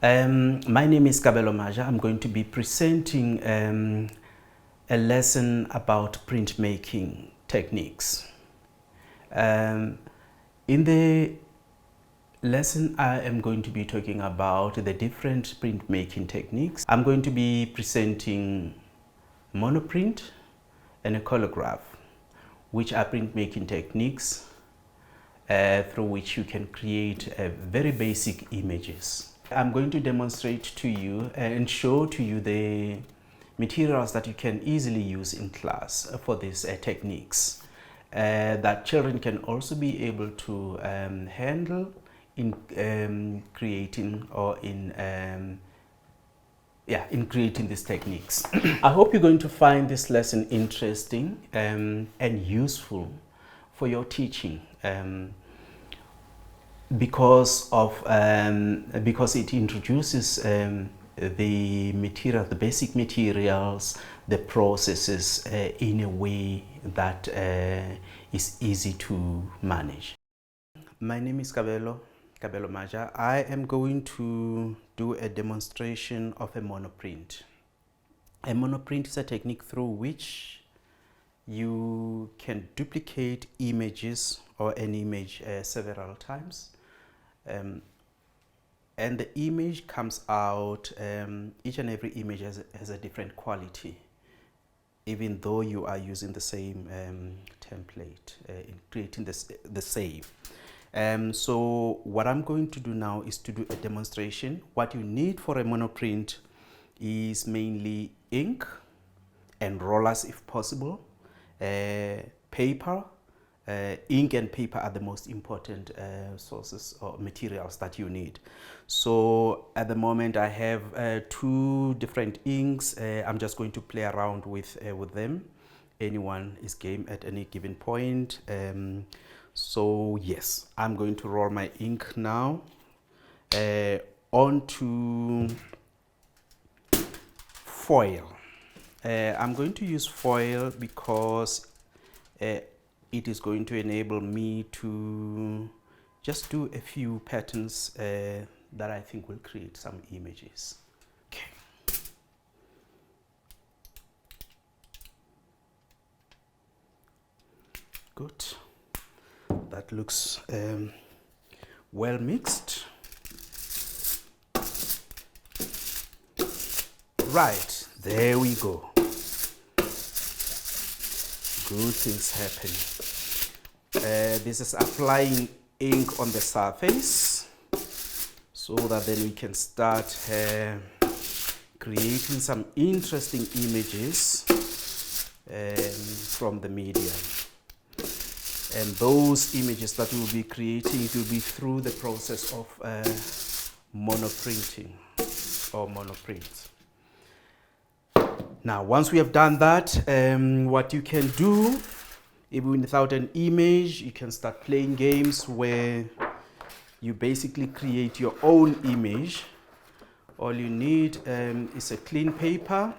My name is Kabelo Maja. I'm going to be presenting a lesson about printmaking techniques. In the lesson, I am going to be talking about the different printmaking techniques. I'm going to be presenting monoprint and a colograph, which are printmaking techniques through which you can create very basic images. I'm going to demonstrate to you and show to you the materials that you can easily use in class for these techniques that children can also be able to handle in creating or in creating these techniques. I hope you're going to find this lesson interesting and useful for your teaching. Because it introduces the material, the basic materials, the processes in a way that is easy to manage. My name is Kabelo Maja. I am going to do a demonstration of a monoprint. A monoprint is a technique through which you can duplicate images or an image several times. And the image comes out, each and every image has a different quality, even though you are using the same template in creating the same. So what I'm going to do now is to do a demonstration. What you need for a monoprint is mainly ink and rollers if possible, paper. Ink and paper are the most important sources or materials that you need. So at the moment I have two different inks. I'm just going to play around with them. Anyone is game at any given point. So yes, I'm going to roll my ink now onto foil. I'm going to use foil because it is going to enable me to just do a few patterns that I think will create some images. Okay. Good. That looks well mixed. Right, there we go. Good things happening. This is applying ink on the surface so that then we can start creating some interesting images from the medium. And those images that we'll be creating, it will be through the process of monoprinting or monoprint. Now, once we have done that, what you can do, even without an image, you can start playing games where you basically create your own image. All you need is a clean paper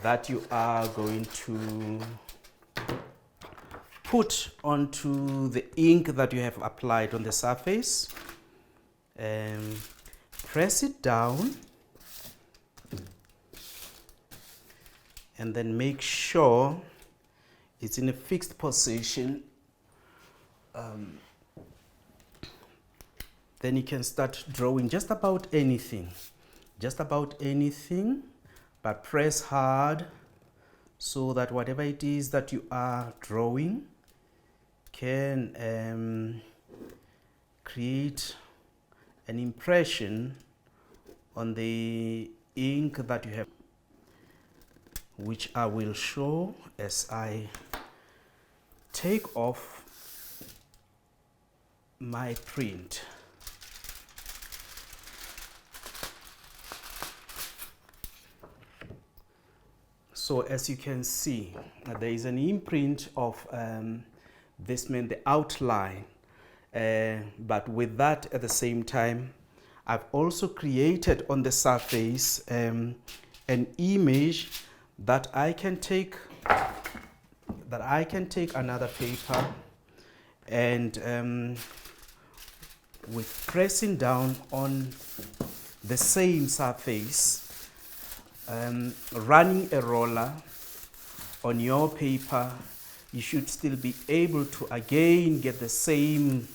that you are going to put onto the ink that you have applied on the surface. Press it down. And then make sure it's in a fixed position. Then you can start drawing just about anything, but press hard so that whatever it is that you are drawing can create an impression on the ink that you have, which I will show as I take off my print. So as you can see, there is an imprint of this meant the outline, but with that at the same time, I've also created on the surface an image that I can take another paper and with pressing down on the same surface, running a roller on your paper, you should still be able to again get the same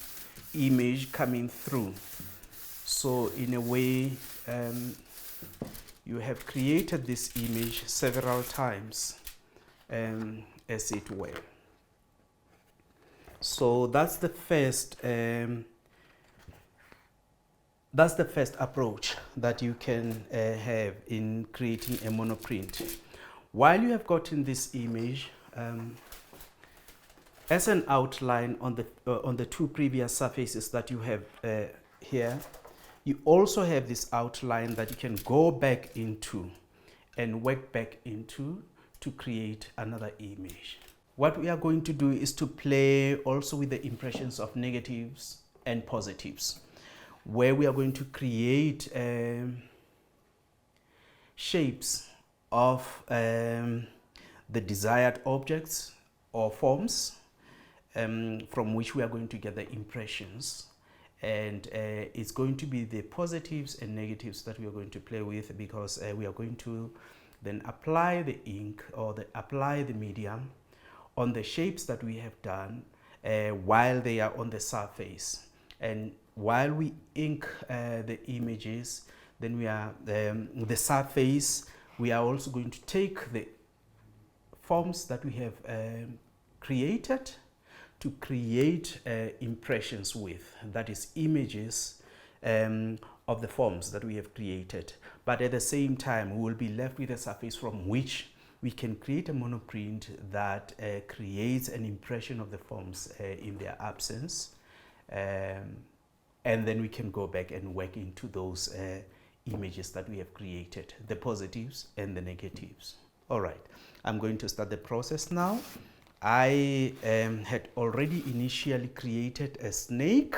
image coming through. So in a way, you have created this image several times, as it were. So that's the first approach that you can have in creating a monoprint. While you have gotten this image as an outline on the two previous surfaces that you have here, you also have this outline that you can go back into and work back into to create another image. What we are going to do is to play also with the impressions of negatives and positives, where we are going to create shapes of the desired objects or forms from which we are going to get the impressions. And it's going to be the positives and negatives that we are going to play with, because we are going to then apply the ink or apply the medium on the shapes that we have done while they are on the surface. And while we ink the images, then we are the surface, we are also going to take the forms that we have created to create impressions with, that is images of the forms that we have created. But at the same time, we will be left with a surface from which we can create a monoprint that creates an impression of the forms in their absence. And then we can go back and work into those images that we have created, the positives and the negatives. All right, I'm going to start the process now. I had already initially created a snake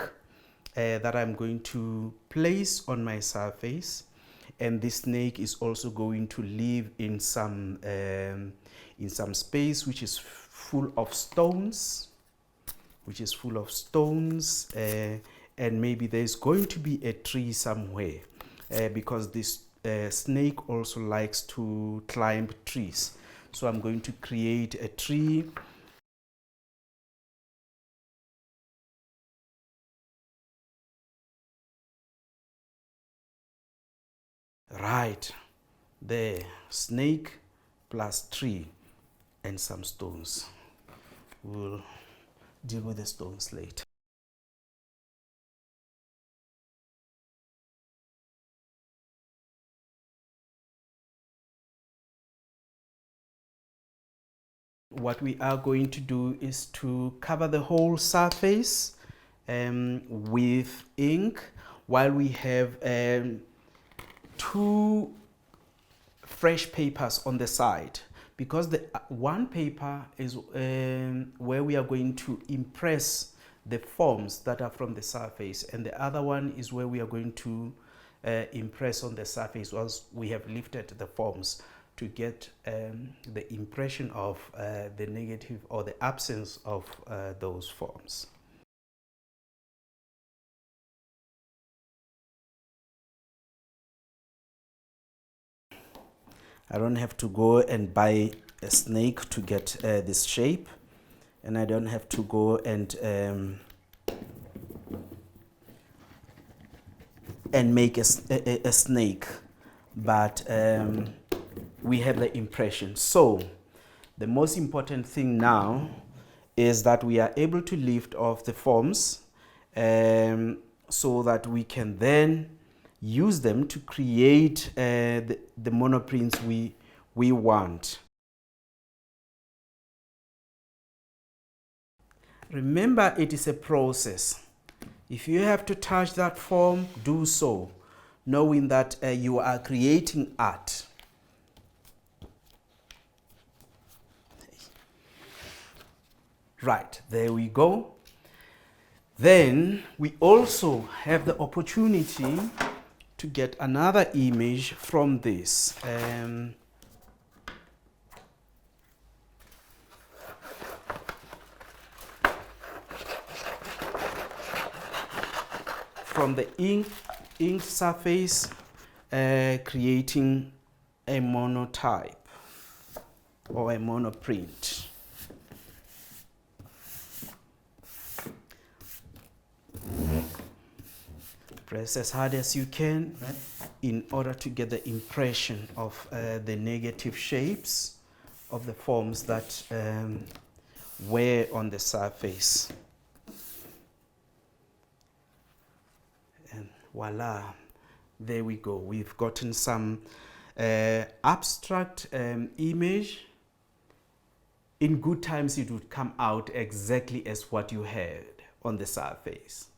that I'm going to place on my surface, and this snake is also going to live in some space which is full of stones, and maybe there's going to be a tree somewhere, because this snake also likes to climb trees. So I'm going to create a tree. Right there, snake plus tree and some stones. We'll deal with the stones later. What we are going to do is to cover the whole surface with ink, while we have two fresh papers on the side, because the one paper is where we are going to impress the forms that are from the surface, and the other one is where we are going to impress on the surface once we have lifted the forms, to get the impression of the negative or the absence of those forms. I don't have to go and buy a snake to get this shape, and I don't have to go and make a snake, but we have the impression. So the most important thing now is that we are able to lift off the forms so that we can then use them to create the monoprints we want. Remember, it is a process. If you have to touch that form, do so, knowing that you are creating art. Right, there we go. Then we also have the opportunity to get another image from this. from the inked surface, creating a monotype or a monoprint. Press as hard as you can in order to get the impression of the negative shapes of the forms that were on the surface. And voila, there we go. We've gotten some abstract image. In good times, it would come out exactly as what you had on the surface.